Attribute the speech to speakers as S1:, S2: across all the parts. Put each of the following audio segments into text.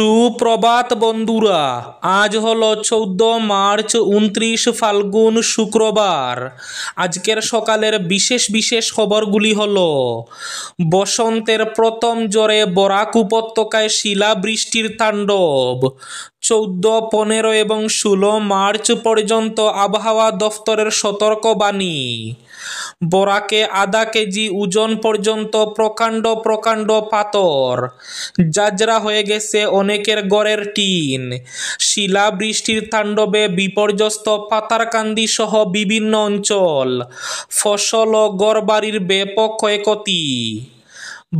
S1: সুপ্রভাত বন্ধুরা, আজ হলো 14 মার্চ 29 ফাল্গুন শুক্রবার। আজকের সকালের বিশেষ বিশেষ খবরগুলি হলো: বসন্তের প্রথম জ্বরে বরাক উপত্যকায় শিলাবৃষ্টির তাণ্ডব। 14, 15 এবং 16 মার্চ পর্যন্ত আবহাওয়া দফতরের সতর্কবাণী। বরাকে আধা কেজি ওজন পর্যন্ত প্রকাণ্ড প্রকাণ্ড পাথর, জাজরা হয়ে গেছে অনেকের ঘরের টিন। শিলাবৃষ্টির তাণ্ডবে বিপর্যস্ত পাতারকান্দি সহ বিভিন্ন অঞ্চল, ফসল ও ঘরবাড়ির ব্যাপক ক্ষয়ক্ষতি।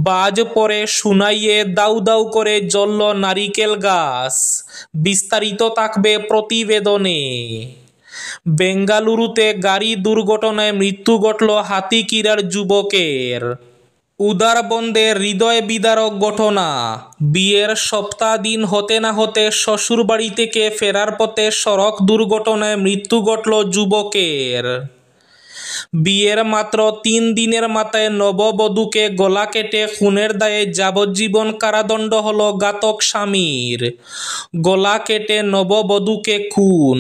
S1: বাজ পড়ে সুনাইয়ে দাউ দাউ করে জ্বলল নারিকেল গাছ। বিস্তারিত থাকবে প্রতিবেদনে। বেঙ্গালুরুতে গাড়ি দুর্ঘটনায় মৃত্যু ঘটল হাতিকিরার যুবকের। উদারবন্দে হৃদয় বিদারক ঘটনা। বিয়ের সপ্তাহদিন হতে না হতে শ্বশুরবাড়ি থেকে ফেরার পথে সড়ক দুর্ঘটনায় মৃত্যু ঘটল যুবকের। বিয়ের মাত্র 3 দিনের মাথায় নববধূকে গলা কেটে খুনের দায়ে যাবজ্জীবন কারাদণ্ড হল ঘাতক স্বামীর। গলা কেটে নববধূকে খুন,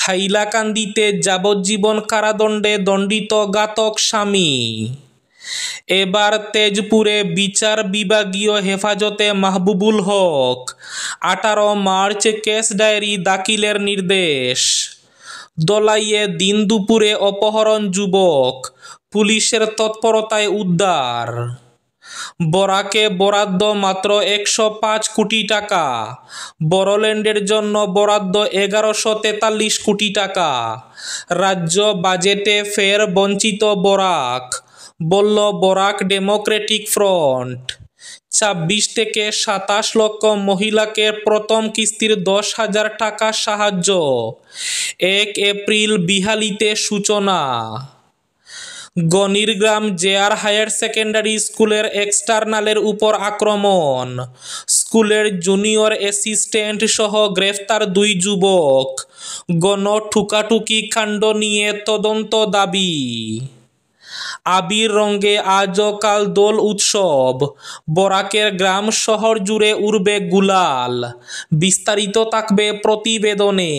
S1: হাইলাকান্দিতে যাবজ্জীবন কারাদণ্ডে দণ্ডিত ঘাতক স্বামী। এবার তেজপুরে বিচার বিভাগীয় হেফাজতে মাহবুবুল হক। 18 মার্চ কেস ডায়েরি দাখিলের নির্দেশ। দলাইয়ে দিন দুপুরে অপহরণ যুবক, পুলিশের তৎপরতায় উদ্ধার। বরাকে বরাদ্দ মাত্র 105 কোটি টাকা। বড়োল্যান্ডের জন্য বরাদ্দ 1143 কোটি টাকা। রাজ্য বাজেটে ফের বঞ্চিত বরাক, বলল বরাক ডেমোক্রেটিক ফ্রন্ট। 26 থেকে 27 লক্ষ মহিলাকে প্রথম কিস্তির 10,000 টাকা সাহায্য। 1 এপ্রিল বিহালিতে সূচনা। গণিরগ্রাম জেআর হায়ার সেকেন্ডারি স্কুলের এক্সটার্নালের উপর আক্রমণ। স্কুলের জুনিয়র অ্যাসিস্ট্যান্ট সহ গ্রেফতার 2 যুবক। গণ ঠুকাঠুকি কাণ্ড নিয়ে তদন্ত দাবি। আবির রঙে আজও কাল দোল উৎসব। বরাকের গ্রাম শহর জুড়ে উড়বে গুলাল। বিস্তারিত থাকবে প্রতিবেদনে।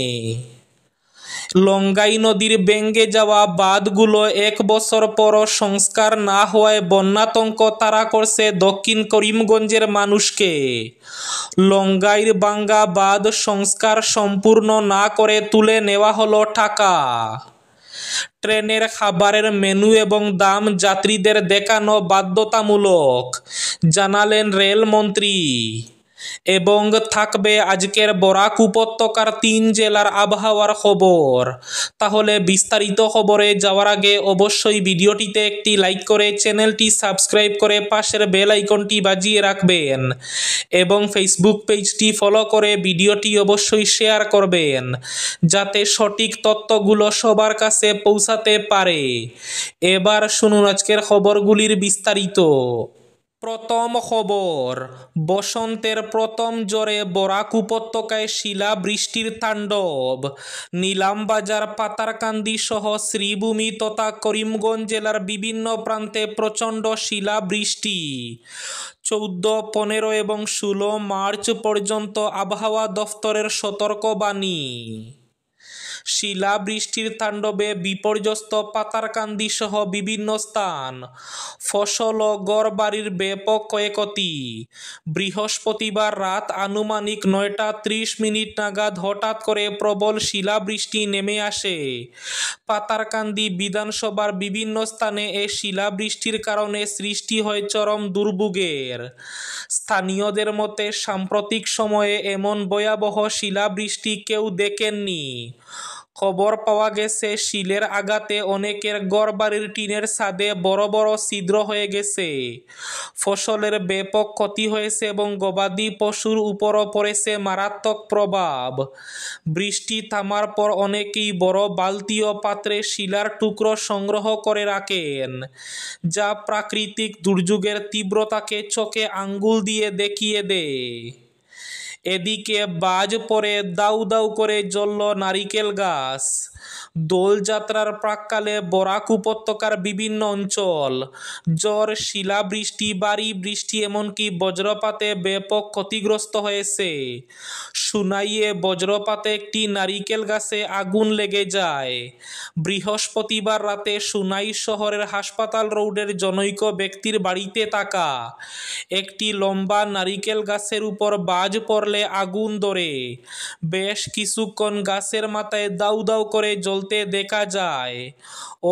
S1: লঙ্গাই নদীর ভেঙে যাওয়া বাঁধগুলো 1 বছর পরও সংস্কার না হওয়ায় বন্যাতঙ্ক তাড়া করছে দক্ষিণ করিমগঞ্জের মানুষকে। লঙ্গাইর ভাঙ্গা বাঁধ সংস্কার সম্পূর্ণ না করে তুলে নেওয়া হলো টাকা। ট্রেনের খাবারের মেনু এবং দাম যাত্রীদের দেখানো বাধ্যতামূলক, জানালেন রেলমন্ত্রী। এবং থাকবে আজকের বরাক উপত্যকার 3 জেলার আবহাওয়ার খবর। তাহলে বিস্তারিত খবরে যাওয়ার আগে অবশ্যই ভিডিওটিতে একটি লাইক করে চ্যানেলটি সাবস্ক্রাইব করে পাশের বেল আইকনটি বাজিয়ে রাখবেন এবং ফেসবুক পেজটি ফলো করে ভিডিওটি অবশ্যই শেয়ার করবেন, যাতে সঠিক তথ্যগুলো সবার কাছে পৌঁছাতে পারে। এবার শুনুন আজকের খবরগুলির বিস্তারিত। প্রথম খবর, বসন্তের প্রথম জ্বরে বরাক উপত্যকায় শিলাবৃষ্টির তাণ্ডব। নিলামবাজার, পাতারকান্দি সহ শ্রীভূমি তথা করিমগঞ্জ জেলার বিভিন্ন প্রান্তে প্রচণ্ড শিলাবৃষ্টি। 14, 15 এবং 16 মার্চ পর্যন্ত আবহাওয়া দফতরের সতর্কবাণী। শিলাবৃষ্টির তাণ্ডবে বিপর্যস্ত পাতারকান্দি সহ বিভিন্ন স্থান, ফসল ও ঘরবাড়ির ব্যাপক ক্ষয়ক্ষতি। বৃহস্পতিবার রাত আনুমানিক 9টা 30 নাগাদ হঠাৎ করে প্রবল শিলাবৃষ্টি নেমে আসে। পাতারকান্দি বিধানসভার বিভিন্ন স্থানে এই শিলাবৃষ্টির কারণে সৃষ্টি হয় চরম দুর্ভোগের। স্থানীয়দের মতে সাম্প্রতিক সময়ে এমন ভয়াবহ শিলাবৃষ্টি কেউ দেখেননি। খবর পাওয়া গেছে শিলের আঘাতে অনেকের ঘরবাড়ির টিনের ছাদে বড় বড় ছিদ্র হয়ে গেছে। ফসলের ব্যাপক ক্ষতি হয়েছে এবং গবাদি পশুর উপরও পড়েছে মারাত্মক প্রভাব। বৃষ্টি থামার পর অনেকেই বড় বালতি ও পাত্রে শিলার টুকরো সংগ্রহ করে রাখেন, যা প্রাকৃতিক দুর্যোগের তীব্রতাকে চোখে আঙ্গুল দিয়ে দেখিয়ে দেয়। এদিকে বাজ পড়ে দাউ দাউ করে জ্বলল নারিকেল গাছ। দোলযাত্রার প্রাক্কালে বরাক উপত্যকার বিভিন্ন অঞ্চল ঝড়, শিলাবৃষ্টি, ভারী বৃষ্টি এমনকি বজ্রপাতে ব্যাপক ক্ষতিগ্রস্ত হয়েছে। সুনাইয়ে বজ্রপাতে একটি নারিকেল গাছে আগুন লেগে যায়। বৃহস্পতিবার রাতে সুনাই শহরের হাসপাতাল রোডের জনৈক ব্যক্তির বাড়িতে থাকা একটি লম্বা নারিকেল গাছের উপর বাজ পড়লে আগুন ধরে। বেশ কিছুক্ষণ গাছের মাথায় দাউ দাউ করে জ্বলতে দেখা যায়।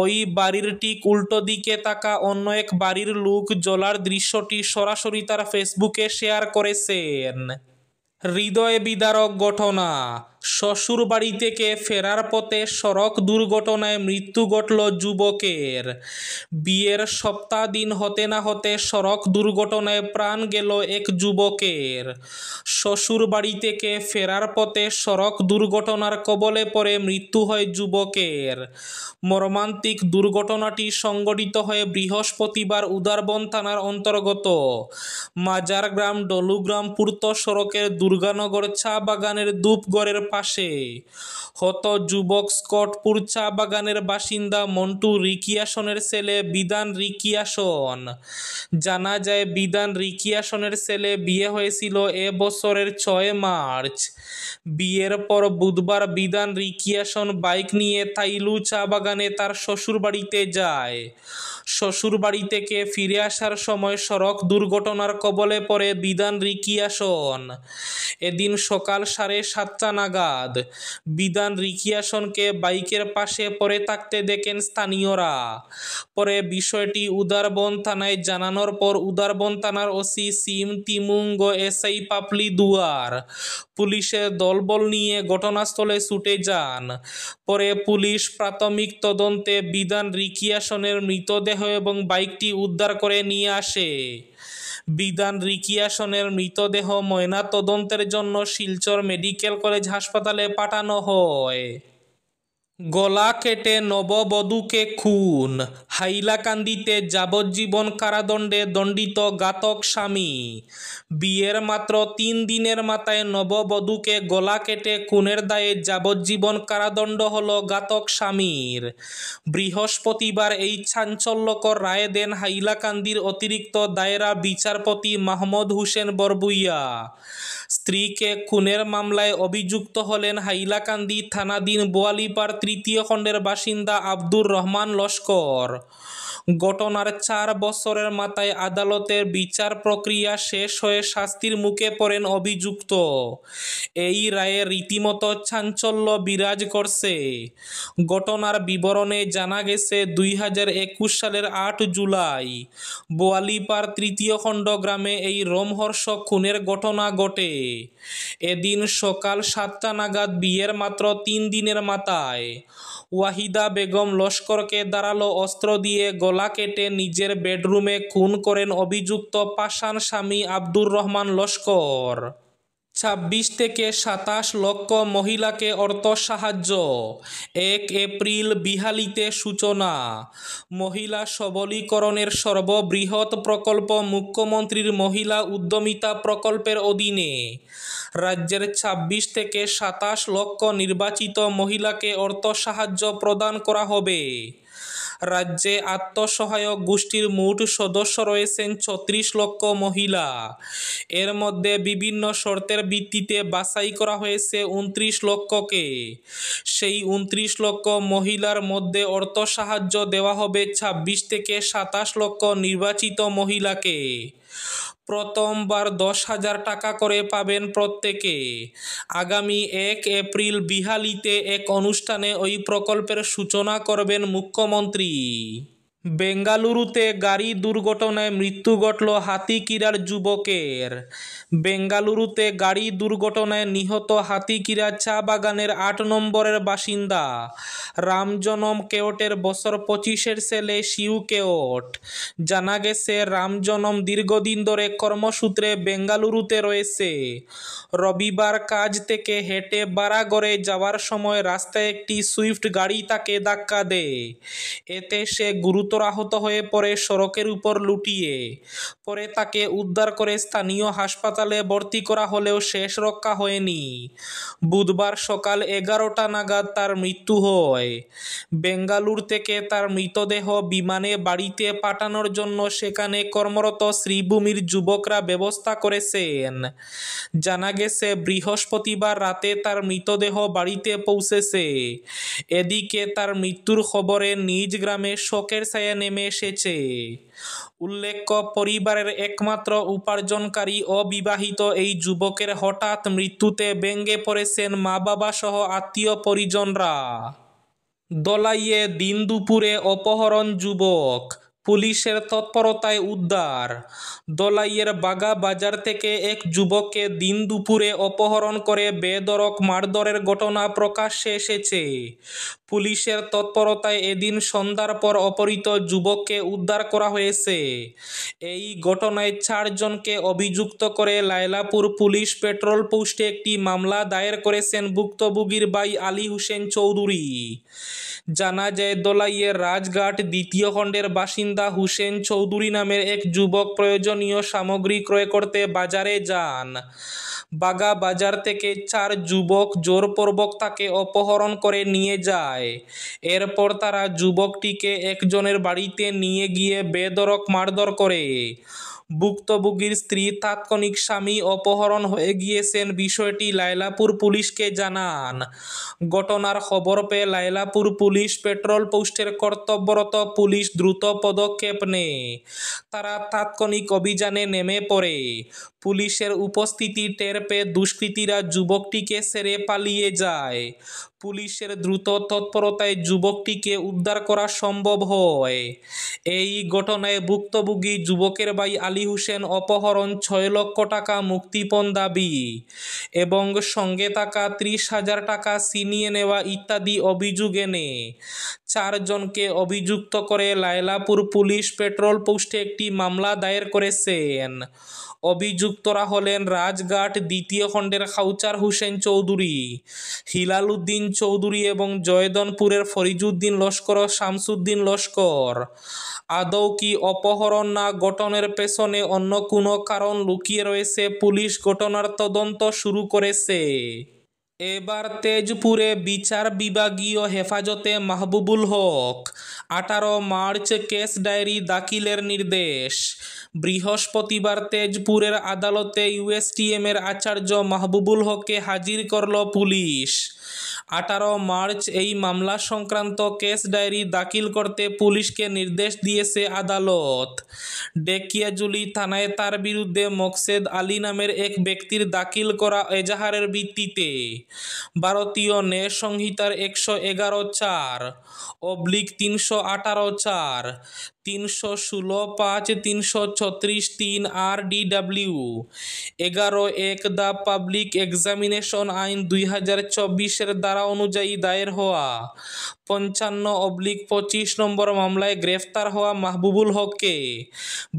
S1: ওই বাড়ির ঠিক উল্টো দিকে থাকা অন্য এক বাড়ির লোক জ্বলার দৃশ্যটি সরাসরি তার ফেসবুকে শেয়ার করেছেন। হৃদয় বিদারক ঘটনা। শ্বশুর বাড়ি থেকে ফেরার পথে সড়ক দুর্ঘটনায় মৃত্যু ঘটল যুবকের। বিয়ের সপ্তাহ দিন হতে না হতে সড়ক দুর্ঘটনায় প্রাণ গেল এক যুবকের। শ্বশুর বাড়ি থেকে ফেরার পথে সড়ক দুর্ঘটনার কবলে পড়ে মৃত্যু হয় যুবকের। মর্মান্তিক দুর্ঘটনাটি সংঘটিত হয়ে বৃহস্পতিবার উদারবন থানার অন্তর্গত মাজারগ্রাম ডলুগ্রাম পূর্ত সড়কের দুর্গানগর চা বাগানের ধূপগড়ের পাশে। হত যুবক স্কটপুর চা বাগানের বাসিন্দা মন্টু রিকিয়াসনের ছেলে বিধান রিকিয়াসন। জানা যায়, বিধান রিকিয়াসনের ছেলে বিয়ে হয়েছিল এ বছরের 6 মার্চ। বিয়ের পর বুধবার বিধান রিকিয়াসন বাইক নিয়ে তাইলু চা বাগানে তার শ্বশুর বাড়িতে যায়। শ্বশুর বাড়ি থেকে ফিরে আসার সময় সড়ক দুর্ঘটনার কবলে পড়ে বিধান রিকিয়াসন। এদিন সকাল 7:30 নাগাদ বিধান রিকিয়াসনকে বাইকের পাশে পড়ে থাকতে দেখেন স্থানীয়রা। পরে বিষয়টি উদারবন থানায় জানানোর পর উদারবন থানার ওসি সিম তিমুঙ্গ, এসআই পাপলি দুয়ার পুলিশের দলবল নিয়ে ঘটনাস্থলে ছুটে যান। পরে পুলিশ প্রাথমিক তদন্তে বিধান রিকিয়াসনের মৃতদেহ এবং বাইকটি উদ্ধার করে নিয়ে আসে। বিধান রিকিয়াসনের মৃতদেহ ময়না তদন্তের জন্য শিলচর মেডিকেল কলেজ হাসপাতালে পাঠানো হয়। গলা কেটে নববধূকে খুন, হাইলাকান্দিতে যাবজ্জীবন কারাদণ্ডে দণ্ডিত ঘাতক স্বামী। বিয়ের মাত্র 3 দিনের মাথায় নববধূকে গলা কেটে খুনের দায়ে যাবজ্জীবন কারাদণ্ড হল ঘাতক স্বামীর। বৃহস্পতিবার এই চাঞ্চল্যকর রায় দেন হাইলাকান্দির অতিরিক্ত দায়রা বিচারপতি মাহমুদ হোসেন বরবুইয়া। স্ত্রীকে খুনের মামলায় অভিযুক্ত হলেন হাইলাকান্দি থানাধীন বোয়ালিপাড় 3য় খণ্ডের বাসিন্দা আব্দুর রহমান লস্কর। ঘটনার 4 বছরের মাথায় আদালতের বিচার প্রক্রিয়া শেষ হয়ে শাস্তির মুখে পড়েন অভিযুক্ত। এই রায়ে রীতিমতো চাঞ্চল্য বিরাজ করছে। ঘটনার বিবরণে জানা গেছে, 2021 সালের 8 জুলাই বোয়ালিপাড় 3য় খণ্ড গ্রামে এই রোমহর্ষক খুনের ঘটনা ঘটে। এদিন সকাল 7টা নাগাদ বিয়ের মাত্র 3 দিনের মাথায় ওয়াহিদা বেগম লস্করকে ধারালো অস্ত্র দিয়ে গলা কেটে নিজের বেডরুমে খুন করেন অভিযুক্ত পাষাণ স্বামী আব্দুর রহমান লস্কর। 26 থেকে 27 লক্ষ মহিলাকে অর্থ সাহায্য। 1 এপ্রিল বিহালিতে সূচনা। মহিলা সবলীকরণের সর্ববৃহৎ প্রকল্প মুখ্যমন্ত্রীর মহিলা উদ্যমিতা প্রকল্পের অধীনে রাজ্যের 26 থেকে 27 লক্ষ নির্বাচিত মহিলাকে অর্থ সাহায্য প্রদান করা হবে। রাজ্যে আত্মসহায়ক গোষ্ঠীর মোট সদস্য রয়েছেন 36 লক্ষ মহিলা। এর মধ্যে বিভিন্ন শর্তের ভিত্তিতে বাছাই করা হয়েছে 29 লক্ষকে। সেই 29 লক্ষ মহিলার মধ্যে অর্থ সাহায্য দেওয়া হবে 26 থেকে 27 লক্ষ নির্বাচিত মহিলাকে। প্রথমবার 10,000 টাকা করে পাবেন প্রত্যেকে। আগামী 1 এপ্রিল বিহালিতে এক অনুষ্ঠানে ওই প্রকল্পের সূচনা করবেন মুখ্যমন্ত্রী। বেঙ্গালুরুতে গাড়ি দুর্ঘটনায় মৃত্যু ঘটল হাতিকিরার যুবকের। বেঙ্গালুরুতে গাড়ি দুর্ঘটনায় নিহত হাতিকিরা চা বাগানের 8 নম্বরের বাসিন্দা রামজনম কেওটের বছর 25-এর ছেলে শিউ কেওট। জানা গেছে, রামজনম দীর্ঘদিন ধরে কর্মসূত্রে বেঙ্গালুরুতে রয়েছে। রবিবার কাজ থেকে হেঁটে বারাগড়ে যাওয়ার সময় রাস্তায় একটি সুইফট গাড়ি তাকে ধাক্কা দেয়। এতে সে গুরুতর গুরুতর আহত হয়ে পড়ে সড়কের উপর লুটিয়ে। পরে তাকে উদ্ধার করে স্থানীয় হাসপাতালে ভর্তি করা হলেও শেষ রক্ষা হয়নি। বুধবার সকাল 11টা নাগাদ তার মৃত্যু হয়। বেঙ্গালুর থেকে তার মৃতদেহ বিমানে বাড়িতে পাঠানোর জন্য সেখানে কর্মরত শ্রীভূমির যুবকরা ব্যবস্থা করেছেন। জানা গেছে বৃহস্পতিবার রাতে তার মৃতদেহ বাড়িতে পৌঁছেছে। এদিকে তার মৃত্যুর খবরে নিজ গ্রামে শোকের ছায়া নেমে এসেছে। উল্লেখ্য, পরিবারের একমাত্র উপার্জনকারী অবিবাহিত এই যুবকের হঠাৎ মৃত্যুতে ভেঙে পড়েছেন মা-বাবা সহ আত্মীয় পরিজনরা। দলাইয়ে দিন দুপুরে অপহরণ যুবক, পুলিশের তৎপরতায় উদ্ধার। দলাইয়ের বাগা বাজার থেকে এক যুবককে দিন দুপুরে অপহরণ করে বেধড়ক মারধরের ঘটনা প্রকাশ্যে এসেছে। পুলিশের তৎপরতায় এদিন সন্ধ্যার পর অপহৃত যুবককে উদ্ধার করা হয়েছে। এই ঘটনায় 4 জনকে অভিযুক্ত করে লায়লাপুর পুলিশ পেট্রোল পোস্টে একটি মামলা দায়ের করেছেন ভুক্তভোগীর ভাই আলী হোসেন চৌধুরী। জানা যায়, দলাইয়ের রাজঘাট 2য় খণ্ডের বাসিন্দা হোসেন চৌধুরী নামের এক যুবক প্রয়োজনীয় সামগ্রী ক্রয় করতে বাজারে যান। বাগা বাজার থেকে 4 যুবক জোরপূর্বক তাকে অপহরণ করে নিয়ে যায়। এরপর তারা যুবকটিকে একজনের বাড়িতে নিয়ে গিয়ে বেধড়ক মারধর করে। ভুক্তভোগীর স্ত্রী তাৎক্ষণিক স্বামী অপহরণ হয়ে গিয়েছেন বিষয়টি লায়লাপুর পুলিশকে জানান। ঘটনার খবর পেয়ে লায়লাপুর পুলিশ পেট্রোল পোস্টের কর্তব্যরত পুলিশ দ্রুত পদক্ষেপ নেয়। তারা তাৎক্ষণিক অভিযানে নেমে পড়ে। পুলিশের উপস্থিতি টের পেয়ে দুষ্কৃতীরা যুবকটিকে ছেড়ে পালিয়ে যায়। পুলিশের দ্রুত তৎপরতায় যুবকটিকে উদ্ধার করা সম্ভব হয়। এই ঘটনায় ভুক্তভোগী যুবকের ভাই আলী হোসেন অপহরণ 6 লক্ষ টাকা মুক্তিপণ দাবি এবং সঙ্গে থাকা 30,000 টাকা ছিনিয়ে নেওয়া ইত্যাদি অভিযোগ এনে 4 জনকে অভিযুক্ত করে লায়লাপুর পুলিশ পেট্রোল পোস্টে একটি মামলা দায়ের করেছেন। অভিযুক্তরা হলেন রাজঘাট 2য় খণ্ডের খাউচার হোসেন চৌধুরী, হিলাল উদ্দিন চৌধুরী এবং জয়দনপুরের ফরিজউদ্দিন লস্কর ও শামসুদ্দিন লস্কর। আদৌ কি অপহরণ না ঘটনার পেছনে অন্য কোনো কারণ লুকিয়ে রয়েছে? পুলিশ ঘটনার তদন্ত শুরু করেছে। এবার তেজপুরে বিচার বিভাগীয় হেফাজতে মাহবুবুল হক, 18 মার্চ কেস ডায়েরি দাখিলের নির্দেশ। বৃহস্পতিবার তেজপুরের আদালতে ইউএসটিএমের আচার্য মাহবুবুল হককে হাজির করল পুলিশ। 18 মার্চ এই মামলা সংক্রান্ত কেস ডায়েরি দাখিল করতে পুলিশকে নির্দেশ দিয়েছে আদালত। ডেকিয়াজুলি থানায় তার বিরুদ্ধে মোকসেদ আলী নামের এক ব্যক্তির দাখিল করা এজাহারের ভিত্তিতে ভারতীয় ন্যায় সংহিতার 111(4)/318(4), 316(5), 336(3) RDW, 11(1) দ্য পাবলিক এক্সামিনেশন আইন 2024 ধারা অনুযায়ী দায়ের হওয়া 55/25 নম্বর মামলায় গ্রেফতার হওয়া মাহবুবুল হককে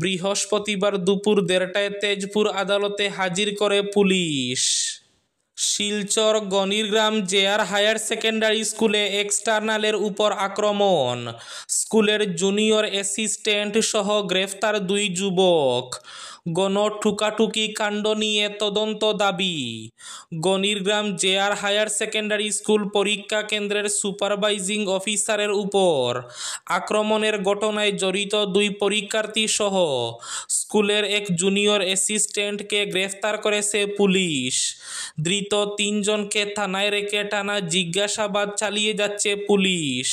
S1: বৃহস্পতিবার দুপুর 1:30টায় তেজপুর আদালতে হাজির করে পুলিশ। Silchar Ganirgram JR higher secondary স্কুলে এক্সটার্নালের উপর আক্রমণ, স্কুলের জুনিয়র অ্যাসিস্ট্যান্ট সহ গ্রেফতার 2 যুবক। গণঠুকাঠুকি কাণ্ড নিয়ে তদন্ত দাবি। Ganirgram JR higher secondary school পরীক্ষা কেন্দ্রের সুপারভাইজিং অফিসারের উপর আক্রমণের ঘটনায় জড়িত 2 পরীক্ষার্থী সহ স্কুলের এক জুনিয়র অ্যাসিস্ট্যান্টকে গ্রেফতার করেছে পুলিশ। ধৃত 3 জনকে থানায় রেখে টানা জিজ্ঞাসাবাদ চালিয়ে যাচ্ছে পুলিশ।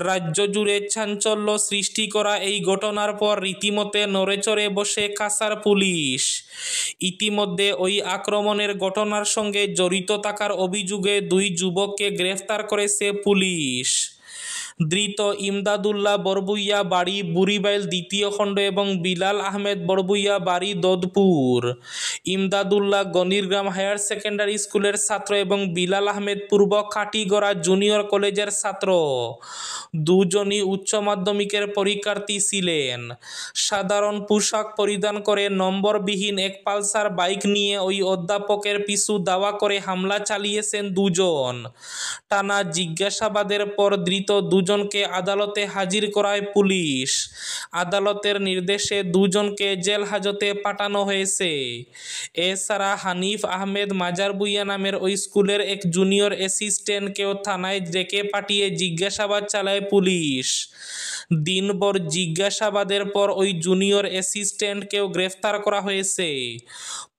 S1: রাজ্য জুড়ে চাঞ্চল্য সৃষ্টি করা এই ঘটনার পর রীতিমতো নড়েচড়ে বসে কাছাড় পুলিশ। ইতিমধ্যে ওই আক্রমণের ঘটনার সঙ্গে জড়িত থাকার অভিযোগে 2 যুবককে গ্রেফতার করেছে পুলিশ। ধৃত ইমদাদুল্লাহ বরবুইয়া বাড়ি বুড়িবাইল 2য় খণ্ড এবং বিলাল আহমেদ বরবুইয়া বাড়ি দোদপুর। ইমদাদুল্লাহ গণিরগ্রাম হায়ার সেকেন্ডারি স্কুলের ছাত্র এবং বিলাল আহমেদ পূর্ব কাটিগড়া জুনিয়র কলেজের ছাত্র। দুজনই উচ্চ মাধ্যমিকের পরীক্ষার্থী ছিলেন। সাধারণ পোশাক পরিধান করে নম্বরবিহীন এক পালসার বাইক নিয়ে ওই অধ্যাপকের পিছু ধাওয়া করে হামলা চালিয়েছেন 2 জন। টানা জিজ্ঞাসাবাদের পর ধৃত 2 দুজনকে আদালতে হাজির করায় পুলিশ। আদালতের নির্দেশে দুজনকে জেল হাজতে পাঠানো হয়েছে। এছাড়া হানিফ আহমেদ মাজারবুইয়া নামের ওই স্কুলের এক জুনিয়র অ্যাসিস্ট্যান্টকেও থানায় ডেকে পাঠিয়ে জিজ্ঞাসাবাদ চালায় পুলিশ। দিনভর জিজ্ঞাসাবাদের পর ওই জুনিয়র অ্যাসিস্ট্যান্টকেও গ্রেফতার করা হয়েছে।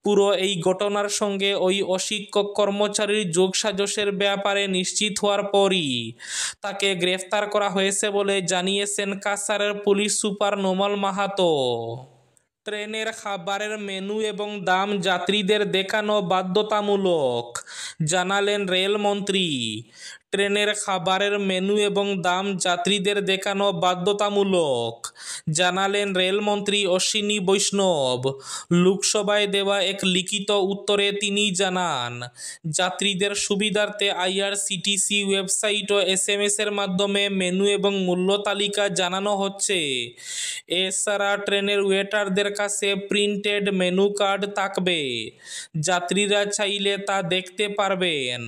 S1: পুরো এই ঘটনার সঙ্গে ওই অশিক্ষক কর্মচারীর যোগসাজশের ব্যাপারে নিশ্চিত হওয়ার পরই তাকে গ্রেফতার করা হয়েছে বলে জানিয়েছেন কাছাড়ের পুলিশ সুপার নোমাল মাহাতো। ট্রেনের খাবারের মেনু এবং দাম যাত্রীদের দেখানো বাধ্যতামূলক, জানালেন রেলমন্ত্রী। ট্রেনের খাবারের মেনু এবং দাম যাত্রীদের দেখানো বাধ্যতামূলক, জানালেন রেলমন্ত্রী অশ্বিনী বৈষ্ণব। লোকসভায় দেওয়া এক লিখিত উত্তরে তিনি জানান, যাত্রীদের সুবিধার্থে আইআরসিটিসি ওয়েবসাইট ও SMS-এর মাধ্যমে মেনু এবং মূল্য তালিকা জানানো হচ্ছে। এছাড়া ট্রেনের ওয়েটারদের কাছে প্রিন্টেড মেনু কার্ড থাকবে, যাত্রীরা চাইলে তা দেখতে পারবেন।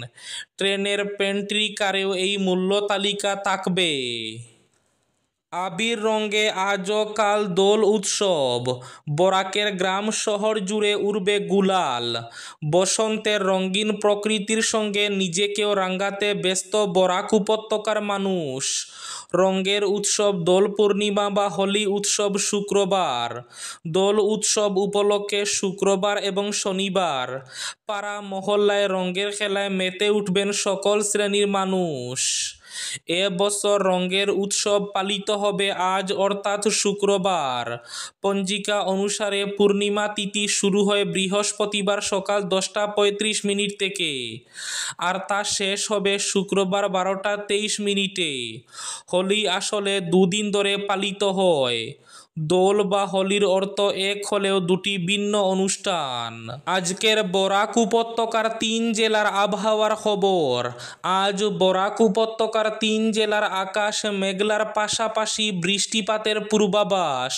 S1: ট্রেনের পেন্ট্রি কারেও এই মূল্য তালিকা থাকবে। আবির রঙে আজও কাল দোল উৎসব, বরাকের গ্রাম শহর জুড়ে উড়বে গুলাল। বসন্তের রঙিন প্রকৃতির সঙ্গে নিজেকেও রাঙাতে ব্যস্ত বরাক উপত্যকার মানুষ। রঙের উৎসব দোল পূর্ণিমা বা হোলি উৎসব শুক্রবার। দোল উৎসব উপলক্ষে শুক্রবার এবং শনিবার পাড়া মহল্লায় রঙের খেলায় মেতে উঠবেন সকল শ্রেণীর মানুষ। এবছর রঙের উৎসব পালিত হবে আজ অর্থাৎ শুক্রবার। পঞ্জিকা অনুসারে পূর্ণিমা তিথি শুরু হয় বৃহস্পতিবার সকাল 10:35 থেকে আর তা শেষ হবে শুক্রবার 12:23। হোলি আসলে দুদিন ধরে পালিত হয়। দোল বা হোলির অর্থ এক হলেও দুটি ভিন্ন অনুষ্ঠান। আজকের বরাক উপত্যকার 3 জেলার আবহাওয়ার খবর। আজ বরাক উপত্যকার 3 জেলার আকাশ মেঘলার পাশাপাশি বৃষ্টিপাতের পূর্বাভাস।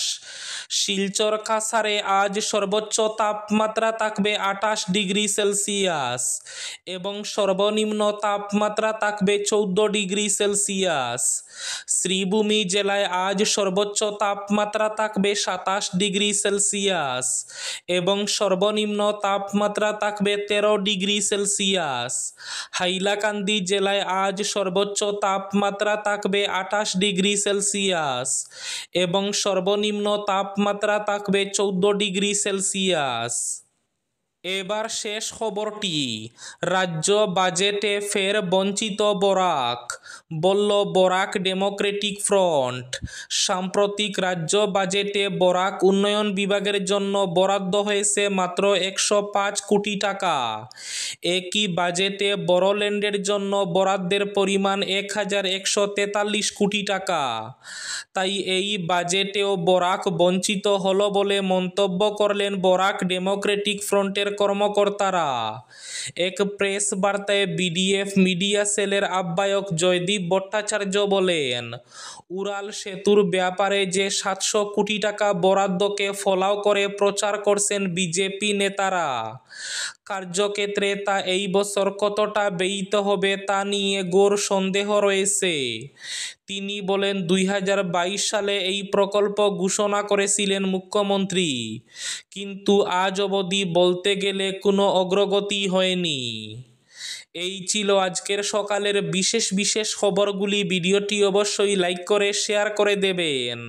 S1: শিলচর কাছাড়ে আজ সর্বোচ্চ তাপমাত্রা থাকবে 28 ডিগ্রি সেলসিয়াস এবং সর্বনিম্ন তাপমাত্রা থাকবে 14 ডিগ্রি সেলসিয়াস। শ্রীভূমি জেলায় আজ সর্বোচ্চ তাপমাত্রা থাকবে 27 ডিগ্রি সেলসিয়াস এবং সর্বনিম্ন তাপমাত্রা থাকবে 13 ডিগ্রি সেলসিয়াস। হাইলাকান্দি জেলায় আজ সর্বোচ্চ তাপমাত্রা থাকবে 28 ডিগ্রি সেলসিয়াস এবং সর্বনিম্ন তাপমাত্রা থাকবে 14 ডিগ্রি সেলসিয়াস। এবার শেষ খবরটি। রাজ্য বাজেটে ফের বঞ্চিত বরাক, বলল বরাক ডেমোক্রেটিক ফ্রন্ট। সাম্প্রতিক রাজ্য বাজেটে বরাক উন্নয়ন বিভাগের জন্য বরাদ্দ হয়েছে মাত্র 105 কোটি টাকা। একই বাজেটে বড়োল্যান্ডের জন্য বরাদ্দের পরিমাণ 1143 কোটি টাকা। তাই এই বাজেটেও বরাক বঞ্চিত হলো বলে মন্তব্য করলেন বরাক ডেমোক্রেটিক ফ্রন্টের কর্মকর্তারা। এক প্রেস বার্তায় বিডিএফ মিডিয়া সেলের আহ্বায়ক জয়দীপ ভট্টাচার্য বলেন, উড়াল সেতুর ব্যাপারে যে 700 কোটি টাকা বরাদ্দকে ফলাও করে প্রচার করছেন বিজেপি নেতারা, কার্যক্ষেত্রে তা এই বছর কতটা ব্যয়িত হবে তা নিয়ে ঘোর সন্দেহ রয়েছে। তিনি বলেন, 2022 সালে এই প্রকল্প ঘোষণা করেছিলেন মুখ্যমন্ত্রী, কিন্তু আজ অবধি বলতে গেলে কোনো অগ্রগতি হয়নি। এই ছিল আজকের সকালের বিশেষ খবরগুলি। ভিডিওটি অবশ্যই লাইক করে শেয়ার করে দেবেন।